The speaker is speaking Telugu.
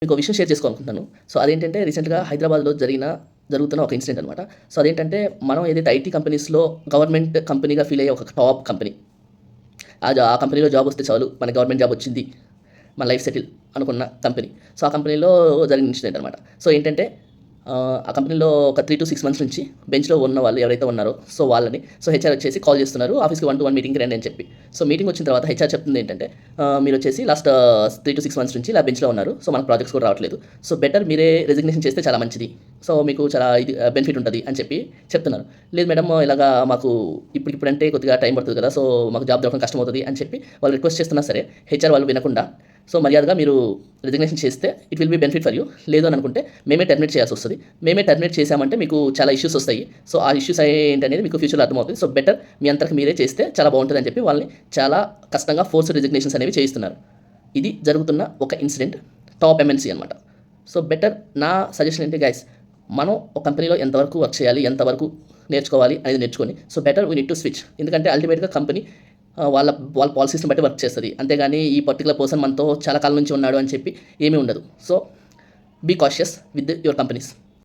మీకు విషయం షేర్ చేసుకోవాలనుకుంటున్నాను. సో, అదేంటంటే రీసెంట్‌గా హైదరాబాద్‌లో జరుగుతున్న ఒక ఇన్సిడెంట్ అనమాట. సో, అదేంటంటే మనం ఏదైతే ఐటీ కంపెనీస్‌లో గవర్నమెంట్ కంపెనీగా ఫీల్ అయ్యే ఒక టాప్ కంపెనీ. ఆ కంపెనీలో జాబ్ వస్తే చాలు, మనకి గవర్నమెంట్ జాబ్ వచ్చింది, మన లైఫ్ సెటిల్ అనుకున్న కంపెనీ. సో, ఆ కంపెనీలో జరిగిన ఇన్సిడెంట్ అనమాట. సో, ఏంటంటే ఆ కంపెనీలో ఒక 3-6 మంత్స్ నుంచి బెంచ్‌లో ఉన్న వాళ్ళు ఎవరైతే ఉన్నారో వాళ్ళని హెచ్ఆర్ వచ్చేసి కాల్ చేస్తున్నారు. ఆఫీస్‌కి 1-to-1 మీటింగ్‌కి రండి అని చెప్పి. సో, మీటింగ్ వచ్చిన తర్వాత హెచ్ఆర్ చెప్తుంది ఏంటంటే, మీరొచ్చేసి లాస్ట్ 3-6 మంత్స్ నుంచి ఇలా బెంచ్‌లో ఉన్నారు. సో, మనకు ప్రాజెక్ట్స్ కూడా రావట్లేదు. సో, బెటర్ మీరే రెసిగ్నేషన్ చేస్తే చాలా మంచిది. సో, మీకు చాలా బెనిఫిట్ ఉంటది అని చెప్పి చెప్తున్నారు. లేదు మేడం, ఇలాగా మాకు ఇప్పుడంటే కొద్దిగా టైం పడుతుంది కదా! సో, మాకు జాబ్ దొరకడం కష్టమవుతది అని చెప్పి వాళ్ళు రిక్వెస్ట్ చేస్తున్నా సరే, హెచ్ఆర్ వాళ్ళు వినకుండా, సో, మర్యాదగా మీరు రిజిగ్నేషన్ చేస్తే it will be benefit for you. లేదు అని అనుకుంటే మేమే టర్మినేట్ చేయాల్సొస్తది. మేమే టర్మినేట్ చేశామంటే మీకు చాలా ఇష్యూస్ వస్తాయి. సో, ఆ ఇష్యూస్ ఏంటనేది మీకు ఫ్యూచర్‌లో అర్థమవుతుంది. సో, బెటర్ మీ అంతరకు మీరే చేస్తే చాలా బావుంటదని చెప్పి వాళ్ళని చాలా కష్టంగా ఫోర్స్డ్ రిజిగ్నేషన్స్ అనేవి చేయిస్తున్నారు. ఇది జరుగుతున్న ఒక ఇన్సిడెంట్ టాప్ ఎంఎన్‌సీ అనమాట. సో, బెటర్ నా సజెషన్ ఏంటి గైస్, మనం ఒక కంపెనీలో ఎంతవరకు వర్క్ చేయాలి, ఎంతవరకు నేర్చుకోవాలి అనేది నేర్చుకొని, so, better we need to switch. ఎందుకంటే అల్టిమేట్‌గా కంపెనీ వాళ్ళ పాలిసీస్‌ని బట్టి వర్క్ చేస్తది. అంతేగాని ఈ పర్టిక్యులర్ పర్సన్ మనతో చాలా కాలం నుంచి ఉన్నాడు అని చెప్పి ఏమీ ఉండదు. So, be cautious with your companies.